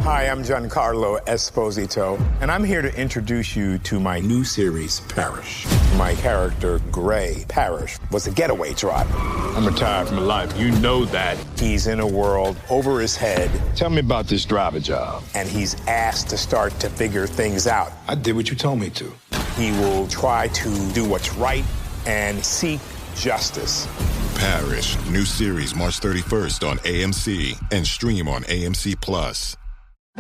Hi, I'm Giancarlo Esposito, and I'm here to introduce you to my new series, Parrish. My character, Gray Parrish, was a getaway driver. I'm retired from life. You know that. He's in a world over his head, Tell me about this driver job. and he's asked to start to figure things out. I did what you told me to. He will try to do what's right and seek justice. Parrish, new series March 31st on AMC and stream on AMC Plus.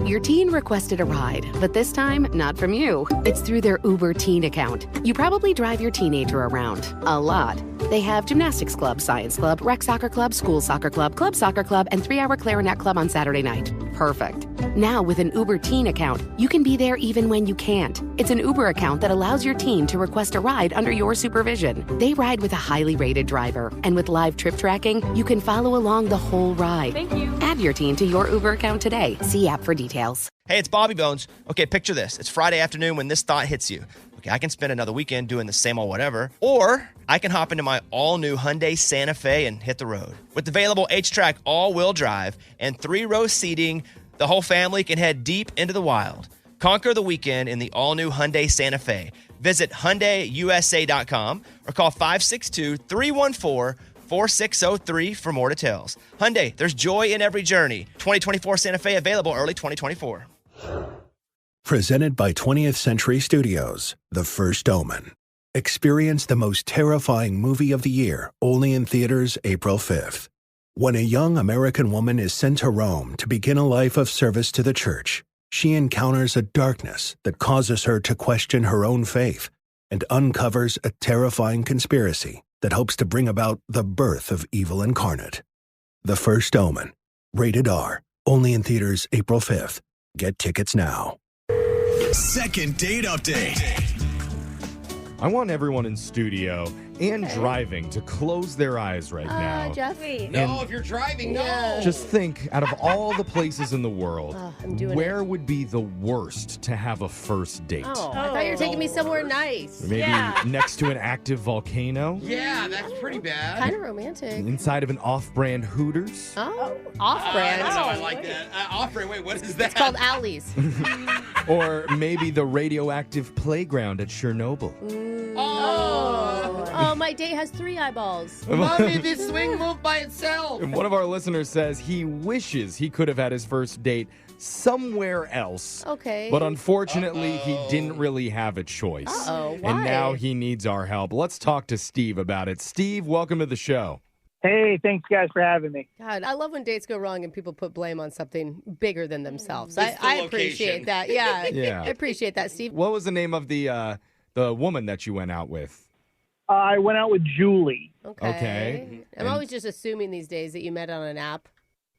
Your teen requested a ride, but this time, not from you. It's through their Uber Teen account. You probably drive your teenager around. A lot. They have gymnastics club, science club, rec soccer club, school soccer club soccer club, and 3-hour clarinet club on Saturday night. Perfect. Now, with an Uber Teen account, you can be there even when you can't. It's an Uber account that allows your teen to request a ride under your supervision. They ride with a highly rated driver, and with live trip tracking, you can follow along the whole ride. Thank you. Add your teen to your Uber account today. See app for details. Hey, it's Bobby Bones. Okay, picture this. It's Friday afternoon when this thought hits you. Okay, I can spend another weekend doing the same old whatever, or I can hop into my all-new Hyundai Santa Fe and hit the road. With available H-Track all-wheel drive and 3-row seating, the whole family can head deep into the wild. Conquer the weekend in the all-new Hyundai Santa Fe. Visit HyundaiUSA.com or call 562-314-4603 for more details. Hyundai, there's joy in every journey. 2024 Santa Fe available early 2024. Presented by 20th Century Studios, The First Omen. Experience the most terrifying movie of the year, only in theaters April 5th. When a young American woman is sent to Rome to begin a life of service to the church, she encounters a darkness that causes her to question her own faith and uncovers a terrifying conspiracy that hopes to bring about the birth of evil incarnate. The First Omen. Rated R. Only in theaters April 5th. Get tickets now. Second date update. I want everyone in studio and driving to close their eyes right now. Jeffy. No, if you're driving, no. Just think, out of all the places in the world, where would be the worst to have a first date? Oh, I thought you were taking me somewhere nice. Maybe next to an active volcano? Yeah, that's pretty bad. Kind of romantic. Inside of an off-brand Hooters? Oh, off-brand. I don't know, I like that. Off-brand, wait, what is that? It's called Alley's. Or maybe the radioactive playground at Chernobyl? Oh, my date has 3 eyeballs. Mommy, this swing moved by itself. And one of our listeners says he wishes he could have had his first date somewhere else. Okay. But unfortunately, he didn't really have a choice. Uh-oh, And why? now he needs our help. Let's talk to Steve about it. Steve, welcome to the show. Hey, thanks guys for having me. God, I love when dates go wrong and people put blame on something bigger than themselves. It's the I location. appreciate that. Yeah, Yeah. I appreciate that, Steve. What was the name of the woman that you went out with? I went out with Julie. Okay. I'm always just assuming these days that you met on an app.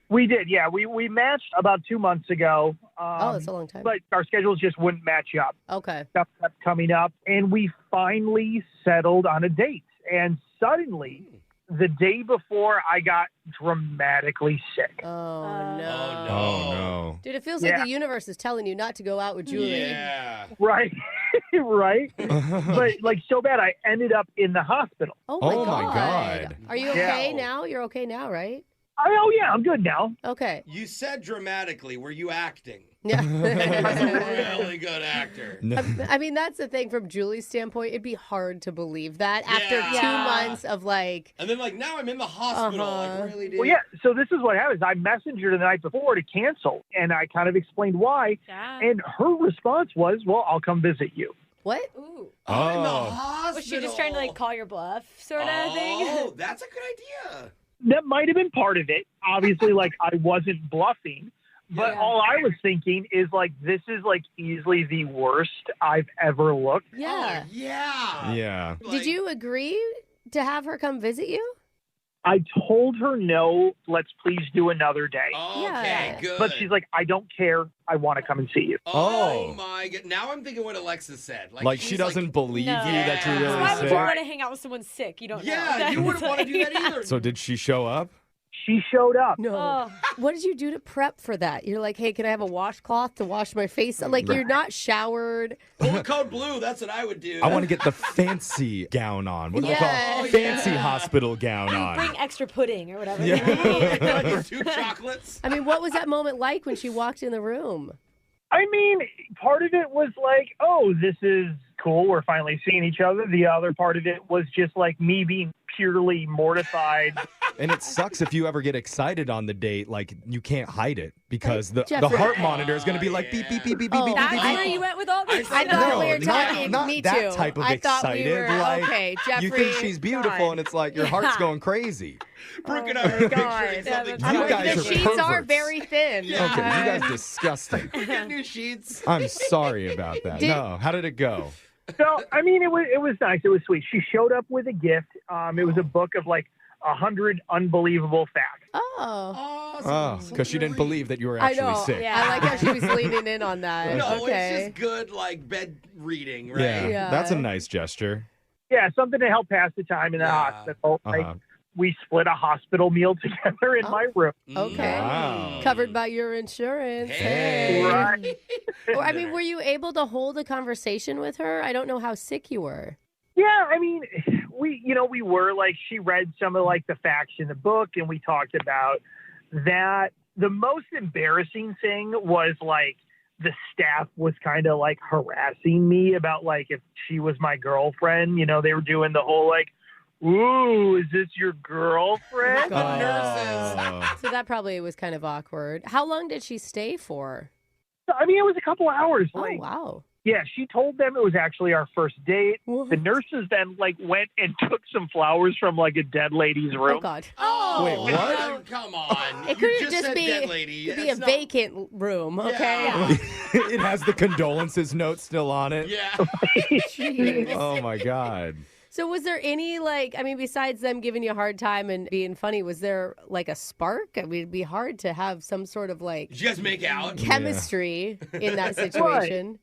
We did, yeah. We matched about 2 months ago. Oh, that's a long time. But our schedules just wouldn't match up. Okay. Stuff kept coming up, and we finally settled on a date. And suddenly, the day before, I got dramatically sick. Oh, no. Oh, no. Dude, it feels like the universe is telling you not to go out with Julie. Yeah. Right, right. But like so bad, I ended up in the hospital. Oh, Oh, my my God. Are you okay now? You're okay now, right? Oh yeah, I'm good now. Okay. You said dramatically, were you acting? Yeah. Really good actor. I mean, that's the thing from Julie's standpoint. It'd be hard to believe that after Yeah. 2 months of like. And then now I'm in the hospital. Like, really, dude? Well, yeah. So this is what happens. I messaged her the night before to cancel, and I kind of explained why. Yeah. And her response was, "Well, I'll come visit you." What? In the Oh. hospital. Was she just trying to call your bluff sort of thing? Oh, that's a good idea. That might have been part of it. Obviously, I wasn't bluffing. But all I was thinking is, this is, easily the worst I've ever looked. Yeah. Oh, yeah. Yeah. Did you agree to have her come visit you? I told her, no, let's please do another day. Okay, good. But she's like, I don't care. I want to come and see you. Oh, my God. Now I'm thinking what Alexa said. Like she doesn't believe you that you're So really why would sick? you want to hang out with someone sick? You don't know. Yeah, you wouldn't want to do that either. So did she show up? she showed up. No. What did you do to prep for that? You're like, hey, can I have a washcloth to wash my face? Like, you're not showered. Well, code blue, that's what I would do. I want to get the fancy gown on. What do we call it? Fancy hospital gown on. Bring extra pudding or whatever. Like 2 chocolates. I mean, what was that moment like when she walked in the room? I mean, part of it was like, oh, this is cool. We're finally seeing each other. The other part of it was just like me being purely mortified. And it sucks if you ever get excited on the date, like you can't hide it because the Jeffrey. heart monitor is going to be like beep, beep, beep, beep, beep, beep, That's beep, where beep. you went with all this. I thought No, we were talking. not Me that too. type of I thought excited. we were, like, okay, Jeffrey. you think she's beautiful, God. and it's like your heart's going crazy. Brooke and I are picturing Yeah, something. that's You guys The are sheets are perverts. very thin. Okay, you guys disgusting. We get new sheets. I'm sorry about that. No, how did it go? So, I mean, it was nice. It was sweet. She showed up with a gift. It was a book of like 100 unbelievable facts. Oh. Oh, because she didn't believe that you were I actually know. sick. I like how she was leaning in on that. No, okay. it's just good, like, bed reading, right? Yeah, that's a nice gesture. Yeah, something to help pass the time in the hospital. Like, we split a hospital meal together in my room. Okay. Wow. Covered by your insurance. Hey. Right. Or, I mean, were you able to hold a conversation with her? I don't know how sick you were. Yeah, I mean, we were like, she read some of like the facts in the book and we talked about that. The most embarrassing thing was like the staff was kind of like harassing me about like if she was my girlfriend. You know, they were doing the whole like, ooh, is this your girlfriend? So that probably was kind of awkward. How long did she stay for? I mean, it was a couple hours. Oh, Like, wow. yeah, she told them it was actually our first date. The nurses then like went and took some flowers from like a dead lady's room. Oh, God. Oh, Wait, what? Come on. It You couldn't just said be, dead lady. could be a That's not- vacant room, okay? It has the condolences note still on it. Yeah. Jeez. Oh, my God. So was there any, like, I mean, besides them giving you a hard time and being funny, was there, like, a spark? I mean, it'd be hard to have some sort of, like, Did you guys make out? chemistry in that situation.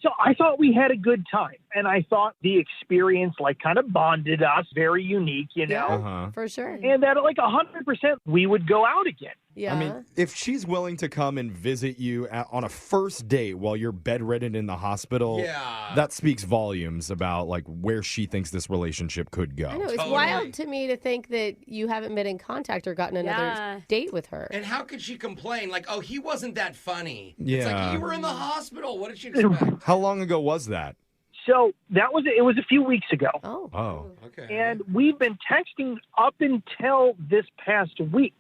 So I thought we had a good time, and I thought the experience like kind of bonded us, very unique, you know, Uh-huh. For sure. and that like 100% we would go out again. Yeah. I mean, if she's willing to come and visit you on a first date while you're bedridden in the hospital, that speaks volumes about like where she thinks this relationship could go. I know. It's wild to me to think that you haven't been in contact or gotten another date with her. And how could she complain? Like, oh, he wasn't that funny. Yeah. It's like, you were in the hospital. What did she expect? How long ago was that? So it was a few weeks ago. Oh. Okay. And we've been texting up until this past week.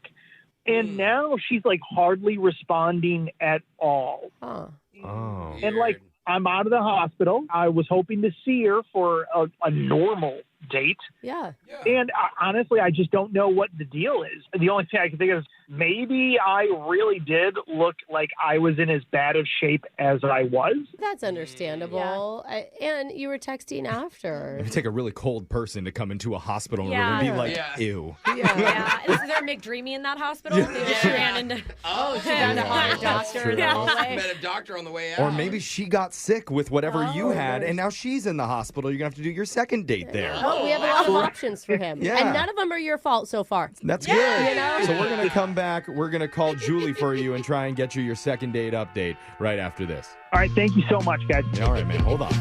And now she's like hardly responding at all. Huh. Oh. And like, I'm out of the hospital. I was hoping to see her for a normal date. Yeah. And honestly, I just don't know what the deal is. The only thing I can think of is maybe I really did look like I was in as bad of shape as I was. That's understandable. And you were texting after. It'd take a really cold person to come into a hospital room Yeah. and be like, Yeah. ew. Yeah. Is there McDreamy in that hospital? They just ran into. Oh, she Found a got hot doctor true. in the hallway. met a doctor on the way out. Or maybe she got sick with whatever you had, and now she's in the hospital. You're going to have to do your second date there. Oh, we have a lot of options for him. Yeah. And none of them are your fault so far. That's good. You know? So we're going to come back. We're going to call Julie for you and try and get you your second date update right after this. All right. Thank you so much, guys. All right, man. Hold on.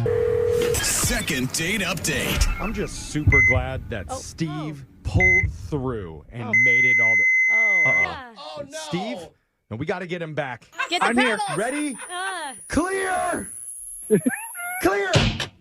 Second date update. I'm just super glad that Steve pulled through and made it all the... Oh, no. Steve, and we got to get him back. Get the I'm here. paddles. Ready? Clear! Clear!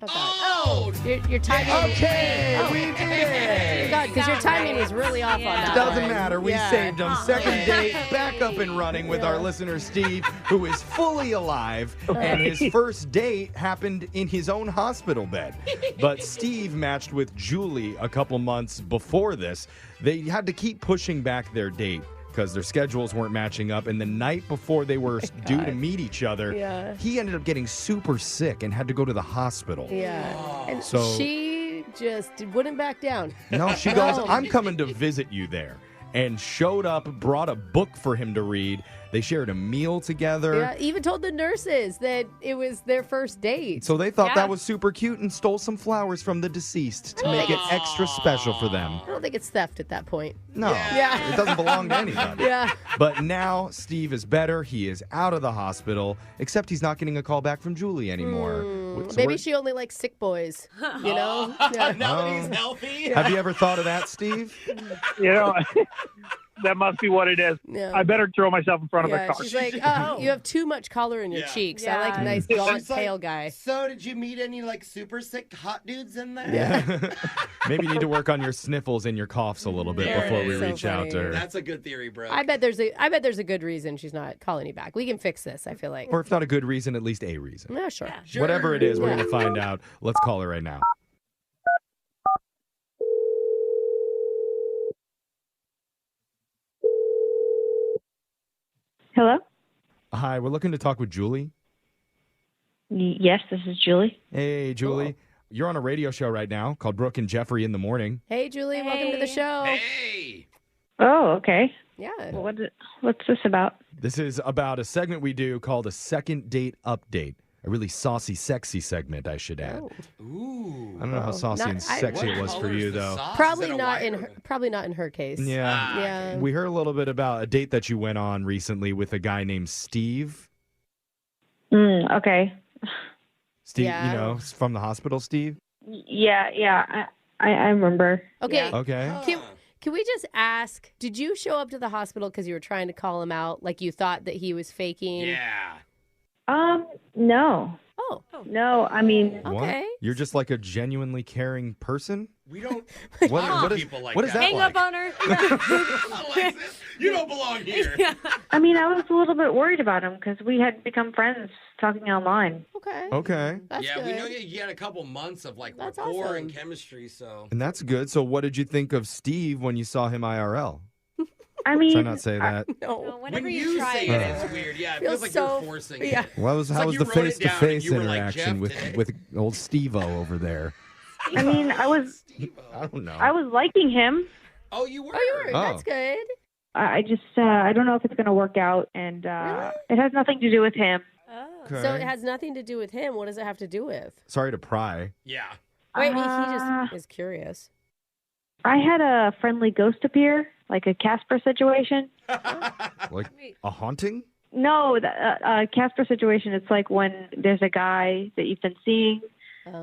Oh, Your timing. Okay, we did it. God, because your timing was really off on that. Doesn't one. matter. We Yeah. saved him. Second date, back up and running with our listener, Steve, who is fully alive. And his first date happened in his own hospital bed. But Steve matched with Julie a couple months before this. They had to keep pushing back their date because their schedules weren't matching up. And the night before they were due to meet each other, he ended up getting super sick and had to go to the hospital. Yeah. And So- she just wouldn't back down. No, she goes, I'm coming to visit you there. and showed up, brought a book for him to read. They shared a meal together. Yeah, even told the nurses that it was their first date. So they thought that was super cute and stole some flowers from the deceased to make it extra special for them. I don't think it's theft at that point. No, Yeah. it doesn't belong to anybody. Yeah. But now Steve is better. He is out of the hospital, except he's not getting a call back from Julie anymore. So Maybe we're- she only likes sick boys, you know? Now that he's healthy. Have you ever thought of that, Steve? You know, that must be what it is. Yeah. I better throw myself in front of a Yeah, car. she's like, oh, you have too much color in your cheeks. I like a nice, gaunt, She's like, pale guy. So, did you meet any like super sick hot dudes in there? Yeah. Maybe you need to work on your sniffles and your coughs a little bit There before it we is. reach So out to her. That's a good theory, bro. I bet there's a good reason she's not calling you back. We can fix this, I feel like. Or if not a good reason, at least a reason. Yeah, sure. Whatever it is, we're Yeah. going to find out. Let's call her right now. Hello? Hi, we're looking to talk with Julie. Yes, this is Julie. Hey, Julie. You're on a radio show right now called Brooke and Jeffrey in the Morning. Hey, Julie, welcome to the show. Hey. Oh, okay. Yeah. What's this about? This is about a segment we do called a second date update. A really saucy, sexy segment, I should add. Ooh. I don't know how saucy and sexy it was for you, though. Probably not in her case. Yeah. Yeah. We heard a little bit about a date that you went on recently with a guy named Steve. Okay. Steve, Yeah. you know, from the hospital, Steve? Yeah. I remember. Okay. Okay. Can we just ask, did you show up to the hospital because you were trying to call him out? Like you thought that he was faking? Yeah. No. Oh. No, I mean, Okay. You're just like a genuinely caring person? We don't What is, people like what is that Hang like? up on her. Alexis, you don't belong here. I mean, I was a little bit worried about him because we had become friends talking online. Okay. Okay. That's Yeah, good. we know you had a couple months of like That's rapport awesome. and chemistry, so. And that's good. So what did you think of Steve when you saw him IRL? I mean, Should I not say that? No. Whenever When you you try say it. it, it's weird. Yeah, it Feels feels like so- you're forcing it. yeah. How was It's like the you wrote it down and face-to-face you were like, interaction Jeff with old Steve-O over there? I mean, I was I don't know. liking him. Oh, you were? Oh, you were. Oh. That's good. I just, I don't know if it's going to work out, and it has nothing to do with him. Oh. Okay. So it has nothing to do with him. What does it have to do with? Sorry to pry. Yeah. Wait, he just is curious. I had a friendly ghost appear, like a Casper situation. Like a haunting? No, a Casper situation, it's like when there's a guy that you've been seeing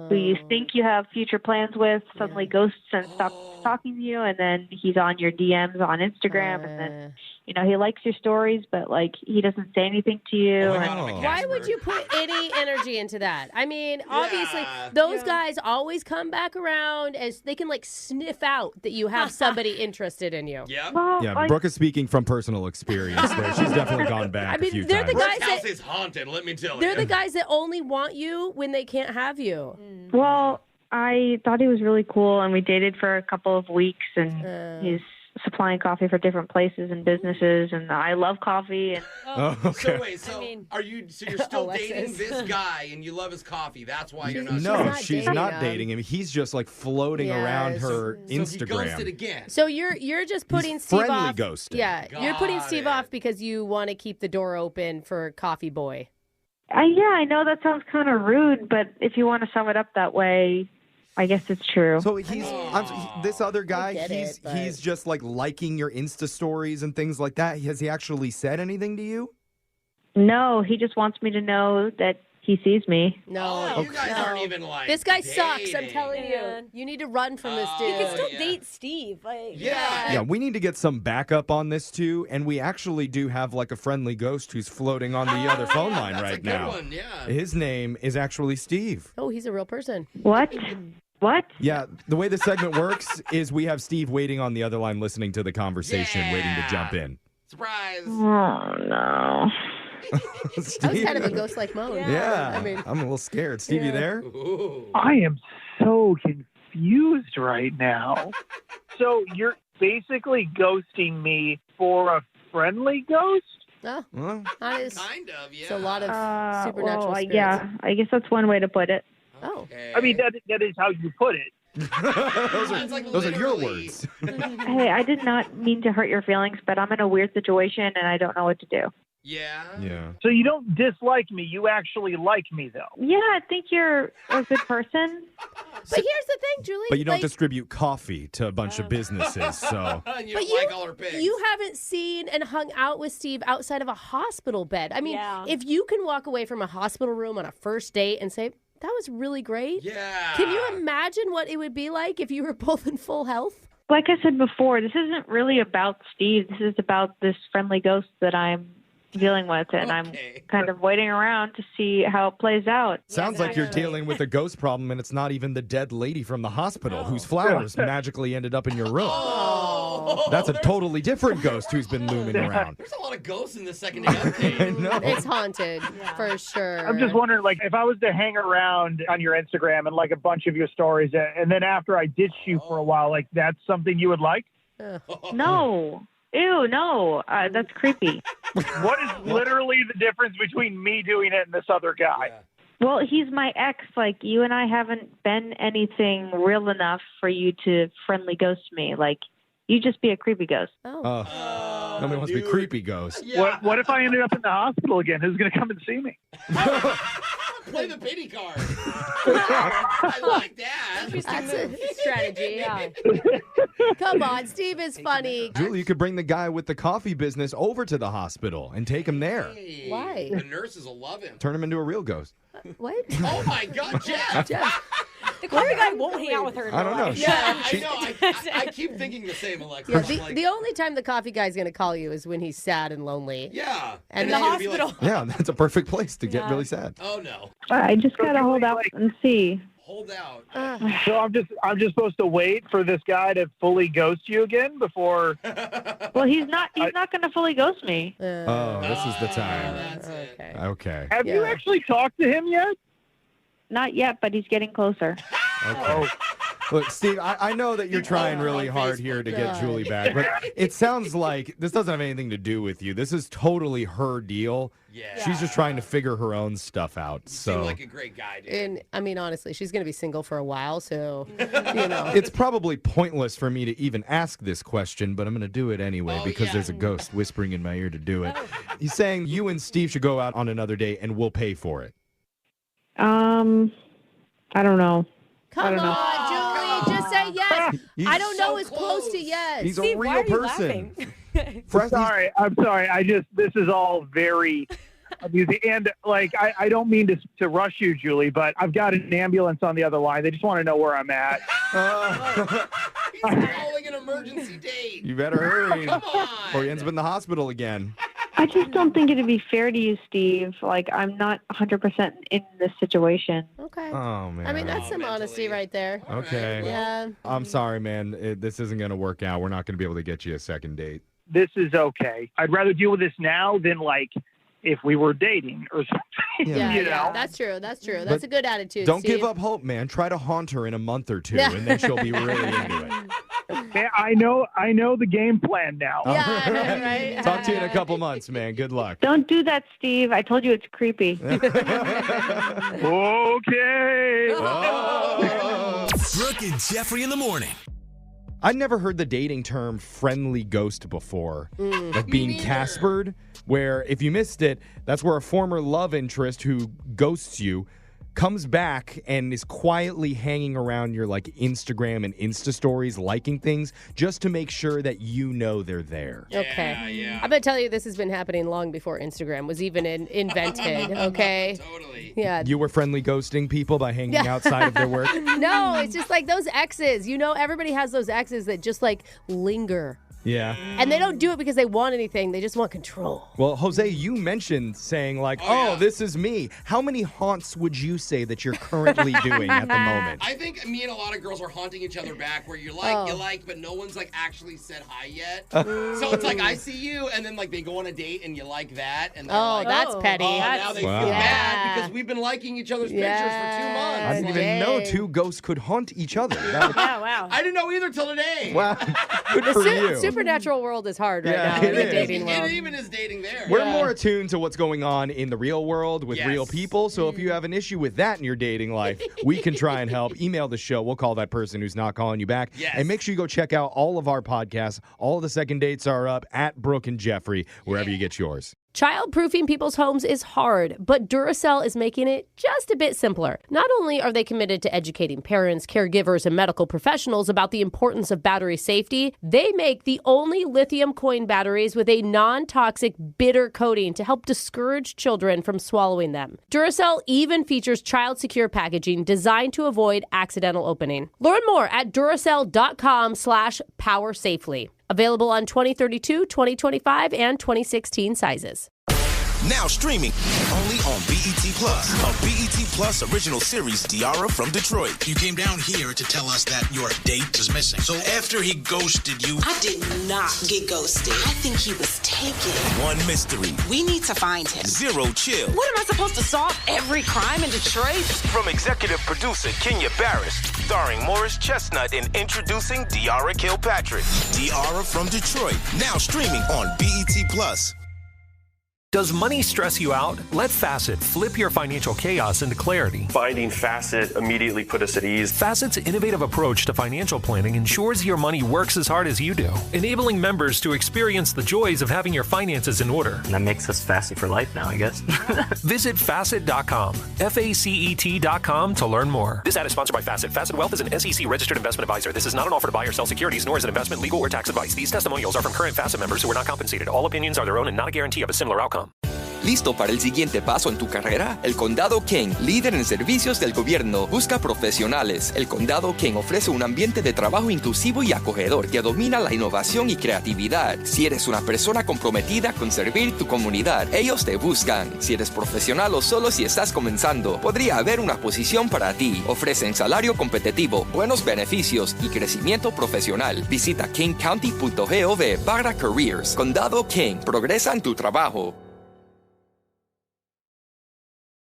who you think you have future plans with, suddenly ghosts and stops talking to you, and then he's on your DMs on Instagram, and then, you know, he likes your stories, but, like, he doesn't say anything to you. Oh my God, I'm a Why Casper. would you put any energy into that? I mean, obviously, those guys always come back around as they can, like, sniff out that you have somebody interested in you. Yeah. Well, Yeah, like, Brooke is speaking from personal experience there. She's definitely gone back I mean, a few they're times. the guys This house that is haunted, let me tell you. they're the guys that only want you when they can't have you. well, I thought he was really cool, and we dated for a couple of weeks, and he's supplying coffee for different places and businesses, and I love coffee. And Oh, okay. So wait, so I mean- are you? So you're still Alexis. dating this guy, and you love his coffee. That's why you're not. No, not she's dating not him. dating him. He's just like floating around Yes. her So he ghosted Instagram. again. So you're just putting Steve friendly off. ghosting. Yeah, you're putting Got Steve it. off because you want to keep the door open for Coffee Boy. yeah, I know that sounds kind of rude, but if you want to sum it up that way, I guess it's true. So this other guy, get he's it, but- he's just like liking your Insta stories and things like that. Has he actually said anything to you? No, he just wants me to know that he sees me. No, Oh, you guys no. aren't even like. This guy sucks. I'm dating. telling Yeah. you. You need to run from this You dude. You can still yeah. date Steve. Like, Yeah. Yeah, we need to get some backup on this too, and we actually do have like a friendly ghost who's floating on the other phone line That's right a good now. one, yeah. His name is actually Steve. Oh, he's a real person. What? What? Yeah, the way the segment works is we have Steve waiting on the other line listening to the conversation, waiting to jump in. Surprise. Oh, no. That was Steve? kind of a ghost-like moan. Yeah, I mean, I'm a little scared. Steve, you there? Ooh. I am so confused right now. So you're basically ghosting me for a friendly ghost? oh, Well, that is. Kind of, yeah. It's a lot of supernatural well, spirits. yeah, I guess that's one way to put it. Oh. Okay. I mean, that is how you put it. Those are your words. Hey, I did not mean to hurt your feelings, but I'm in a weird situation and I don't know what to do. Yeah. So you don't dislike me. You actually like me, though. Yeah, I think you're a good person. But here's the thing, Julie. But you don't like, distribute coffee to a bunch of businesses, so. You But don't like all her pigs. you haven't seen and hung out with Steve outside of a hospital bed. I mean, if you can walk away from a hospital room on a first date and say, that was really great. Yeah. Can you imagine what it would be like if you were both in full health? Like I said before, this isn't really about Steve. This is about this friendly ghost that I'm dealing with, and I'm kind of waiting around to see how it plays out. Sounds like you're dealing with a ghost problem, and it's not even the dead lady from the hospital whose flowers magically ended up in your room. That's a totally different ghost who's been looming around. There's a lot of ghosts in the second day update. I know. It's haunted, for sure. I'm just wondering, like, if I was to hang around on your Instagram and like a bunch of your stories, and then after I ditch you for a while, like, that's something you would like? No. Ew, no. That's creepy. What is literally the difference between me doing it and this other guy? Well, he's my ex. Like, you and I haven't been anything real enough for you to friendly ghost me. Like, you just be a creepy ghost. Nobody wants to be creepy ghost. What if I ended up in the hospital again? Who's going to come and see me? Play the pity card. I like that. That's a strategy, yeah. Come on, Steve is funny. Julie, you could bring the guy with the coffee business over to the hospital and take him there. Hey, Why? The nurses will love him. Turn him into a real ghost. What? Oh, my God, Jeff. The coffee guy won't hang out with her. In I don't know. Yeah, I know. I keep thinking the same, Alexa. Yeah, the only time the coffee guy's going to call you is when he's sad and lonely. Yeah. And in the hospital. Yeah, that's a perfect place to get really sad. Oh, no. I just gotta hold out and see. Hold out. So I'm just supposed to wait for this guy to fully ghost you again before. Well, he's not gonna fully ghost me. Oh, this is the time. That's it. Okay. Have you actually talked to him yet? Not yet, but he's getting closer. Okay. Look, Steve, I know that you're trying really hard here to get Julie back, but it sounds like this doesn't have anything to do with you. This is totally her deal. Yeah. She's just trying to figure her own stuff out. You So seem like a great guy, dude. And I mean, honestly, she's going to be single for a while, so, you know. it's probably pointless for me to even ask this question, but I'm going to do it anyway because there's a ghost whispering in my ear to do it. He's saying you and Steve should go out on another date and we'll pay for it. I don't know. Come know. on, Julie, just say yes. I don't know is close to yes. He's Steve, a why real are you person. laughing? I'm sorry. This is all very amusing. And, like, I don't mean to rush you, Julie, but I've got an ambulance on the other line. They just want to know where I'm at. He's calling an emergency date. You better hurry. Come on. Or he ends up in the hospital again. I just don't think it'd be fair to you, Steve. Like, I'm not 100% in this situation. Okay. Oh, man. I mean, that's some honesty right there. Okay. Yeah. I'm sorry, man. This isn't going to work out. We're not going to be able to get you a second date. This is okay. I'd rather deal with this now than, like, if we were dating or something. Yeah, you know? yeah, that's true. That's true. That's a good attitude. Don't Steve. give up hope, man. Try to haunt her in a month or two, Yeah. and then she'll be really into it. Man, I know the game plan now. Yeah, right. Talk to you in a couple months, man. Good luck. Don't do that, Steve. I told you it's creepy. Okay. Brooke and Jeffrey in the morning. I never heard the dating term friendly ghost before. Like being Caspered, where if you missed it, that's where a former love interest who ghosts you comes back and is quietly hanging around your like Instagram and Insta stories, liking things just to make sure that you know they're there. Okay. Yeah. I'm going to tell you this has been happening long before Instagram was even invented, okay? Totally. Yeah. You were friendly ghosting people by hanging outside of their work? No, it's just like those exes. You know, everybody has those exes that just like linger. Yeah. And they don't do it because they want anything. They just want control. Well, Jose, you mentioned saying like, this is me. How many haunts would you say that you're currently doing at the moment? I think me and a lot of girls are haunting each other back where you like, but no one's like actually said hi yet. So it's like I see you, and then like they go on a date and you like that, and they're like, that's petty. now they feel Yeah. bad because we've been liking each other's pictures for 2 months. I didn't even know two ghosts could haunt each other. Wow. I didn't know either till today. Wow. Good for you. Supernatural world is hard right Yeah, now it in the is. dating world. It even is dating there. We're more attuned to what's going on in the real world with real people. So if Mm. you have an issue with that in your dating life, we can try and help. Email the show. We'll call that person who's not calling you back. Yes. And make sure you go check out all of our podcasts. All of the second dates are up at Brooke and Jeffrey, wherever you get yours. Childproofing people's homes is hard, but Duracell is making it just a bit simpler. Not only are they committed to educating parents, caregivers, and medical professionals about the importance of battery safety, they make the only lithium coin batteries with a non-toxic bitter coating to help discourage children from swallowing them. Duracell even features child-secure packaging designed to avoid accidental opening. Learn more at Duracell.com/powersafely. Available on 2032, 2025, and 2016 sizes. Now streaming only on BET Plus. A BET Plus original series, Diara from Detroit. You came down here to tell us that your date is missing. So after he ghosted you... I did not get ghosted. I think he was taken. One mystery. We need to find him. Zero chill. What am I supposed to solve every crime in Detroit? From executive producer Kenya Barris, starring Morris Chestnut in Introducing Diara Kilpatrick. Diara from Detroit. Now streaming on BET Plus. Does money stress you out? Let Facet flip your financial chaos into clarity. Finding Facet immediately put us at ease. Facet's innovative approach to financial planning ensures your money works as hard as you do, enabling members to experience the joys of having your finances in order. And that makes us Facet for life now, I guess. Visit Facet.com, FACET.com to learn more. This ad is sponsored by Facet. Facet Wealth is an SEC registered investment advisor. This is not an offer to buy or sell securities, nor is it investment, legal, or tax advice. These testimonials are from current Facet members who are not compensated. All opinions are their own and not a guarantee of a similar outcome. ¿Listo para el siguiente paso en tu carrera? El Condado King, líder en servicios del gobierno, busca profesionales. El Condado King ofrece un ambiente de trabajo inclusivo y acogedor que domina la innovación y creatividad. Si eres una persona comprometida con servir tu comunidad, ellos te buscan. Si eres profesional o solo si estás comenzando, podría haber una posición para ti. Ofrecen salario competitivo, buenos beneficios y crecimiento profesional. Visita kingcounty.gov/careers. Condado King, progresa en tu trabajo.